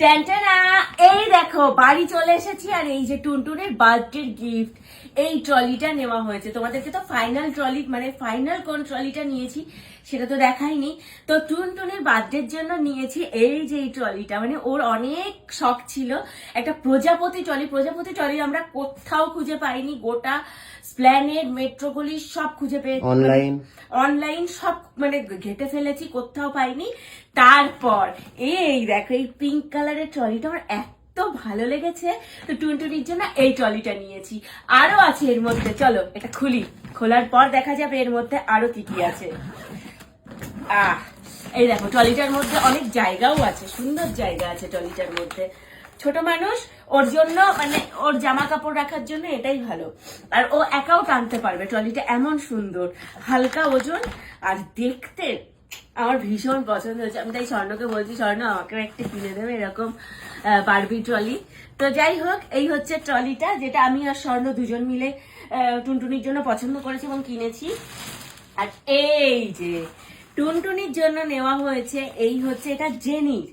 ট্যান্টানা, এই দেখো বাড়ি চলে এসেছি। আর এই যে টুনটুনের বার্থডে গিফট, এই ট্রলিটা নেওয়া হয়েছে। তোমাদেরকে তো ফাইনাল ট্রলি মানে ফাইনাল কোন ট্রলিটা নিয়েছি সেটা তো দেখাইনি। তো টুনটুনের বার্থডের জন্য নিয়েছি এই যে এই ট্রলিটা। মানে ওর অনেক শখ ছিল একটা প্রজাপতি ট্রলি। প্রজাপতি ট্রলি আমরা কোথাও খুঁজে পাইনি, গোটা স্প্ল্যানেড মেট্রোপলি সব খুঁজে পেয়েছি, অনলাইন সব মানে ঘেটে ফেলেছি, কোথাও পাইনি। তারপর এই দেখো এই পিঙ্ক কালারের ট্রলিটা আমার এত ভালো লেগেছে, তো টুনটুনির জন্য এই ট্রলিটা নিয়েছি। আরো আছে এর মধ্যে, চলো এটা খুলি, খোলার পর দেখা যাবে এর মধ্যে আরো কি কি আছে। এই দেখো ট্রলিটার মধ্যে অনেক জায়গাও আছে, সুন্দর জায়গা আছে ট্রলিটার মধ্যে। ছোট মানুষ, ওর জন্য মানে ওর জামা কাপড় রাখার জন্য এটাই ভালো। আর ও একাও টানতে পারবে, ট্রলিটা এমন সুন্দর, হালকা ওজন আর দেখতে আমার ভীষণ পছন্দ হয়েছে। আমি তাই স্বর্ণকে বলছি, স্বর্ণ আমাকেও একটা কিনে দেবে এরকম বারবি ট্রলি। তো যাই হোক, এই হচ্ছে ট্রলিটা যেটা আমি আর স্বর্ণ দুজন মিলে টুনটুনির জন্য পছন্দ করেছি এবং কিনেছি। আর এই যে টুনটুনির জন্য নেওয়া হয়েছে এই হচ্ছে এটা জেনির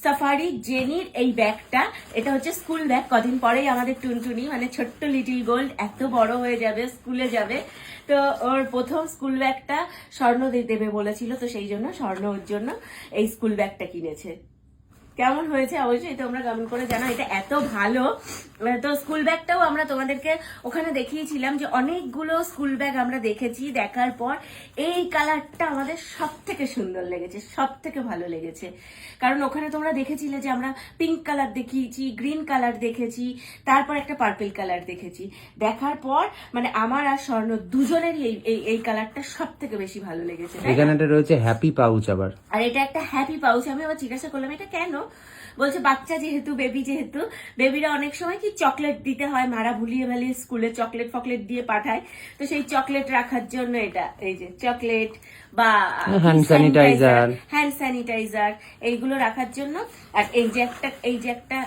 সাফারি জেনির এই ব্যাগটা। এটা হচ্ছে স্কুল ব্যাগ। কদিন পরেই আমাদের টুনটুনি মানে ছোট্ট লিটিল গোল্ড এত বড় হয়ে যাবে, স্কুলে যাবে। তো ওর প্রথম স্কুল ব্যাগটা স্বর্ণ দেবে বলেছিল, তো সেই জন্য স্বর্ণ ওর জন্য এই স্কুল ব্যাগটা কিনেছে। কেমন হয়েছে অবশ্যই তোমরা কমেন্ট করে জানাও। এটা এত ভালো। তো স্কুল ব্যাগটাও আমরা তোমাদেরকে ওখানে দেখিয়েছিলাম যে অনেকগুলো স্কুল ব্যাগ আমরা দেখেছি। দেখার পর এই কালারটা আমাদের সব থেকে সুন্দর লেগেছে, সব থেকে ভালো লেগেছে। কারণ ওখানে তোমরা দেখেছিলে যে আমরা পিঙ্ক কালার দেখিয়েছি, গ্রিন কালার দেখেছি, তারপর একটা পার্পল কালার দেখেছি। দেখার পর মানে আমার আর স্বর্ণ দুজনেরই এই কালারটা সব থেকে বেশি ভালো লেগেছে। এখানে রয়েছে হ্যাপি পাউচ আবার, আর এটা একটা হ্যাপি পাউচ। আমি আবার জিজ্ঞাসা করলাম এটা কেন, বলছে বাচ্চা যেহেতু, বেবি যেহেতু, বেবিরা অনেক সময় কি চকলেট দিতে হয়, মারা ভুলিয়ে ভালিয়ে স্কুলে চকলেট ফকলেট দিয়ে পাঠায়, তো সেই চকলেট রাখার জন্য এটা। এই যে চকলেট বা হ্যান্ড স্যানিটাইজার এইগুলো রাখার জন্য। আর এই যে একটা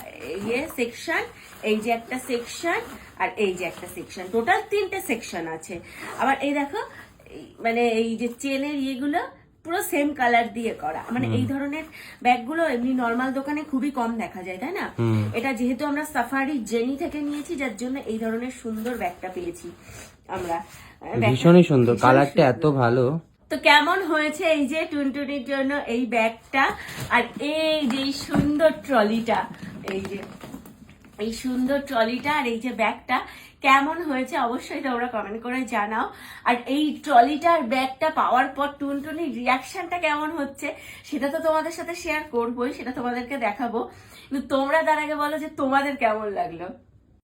সেকশন, এই যে একটা সেকশন, আর এই যে একটা সেকশন, টোটাল 3টে সেকশন আছে। আবার এই দেখো মানে এই যে চেনের ইয়েগুলো পুরো সেম কালার দিয়ে করা। মানে এই ধরনের ব্যাগগুলো এমনি নর্মাল দোকানে খুবই কম দেখা যায়, তাই না? এটা যেহেতু আমরা সাফারি জেনি থেকে নিয়েছি, যার জন্য এই ধরনের সুন্দর ব্যাগটা পেয়েছি আমরা। ভীষণই সুন্দর, কালারটা এত ভালো। তো কেমন হয়েছে এই যে টুনটুনির জন্য এই ব্যাগটা আর এই যে সুন্দর ট্রলিটা, এই সুন্দর ট্রলিটা আর এই যে ব্যাগটা কেমন হয়েছে অবশ্যই তোমরা কমেন্ট করে জানাও। আর এই ট্রলিটার ব্যাগটা পাওয়ার পর টুনটুনির রিয়াকশনটা কেমন হচ্ছে সেটা তো তোমাদের সাথে শেয়ার করবোই, সেটা তোমাদেরকে দেখাবো। কিন্তু তোমরা তার আগে বলো যে তোমাদের কেমন লাগলো।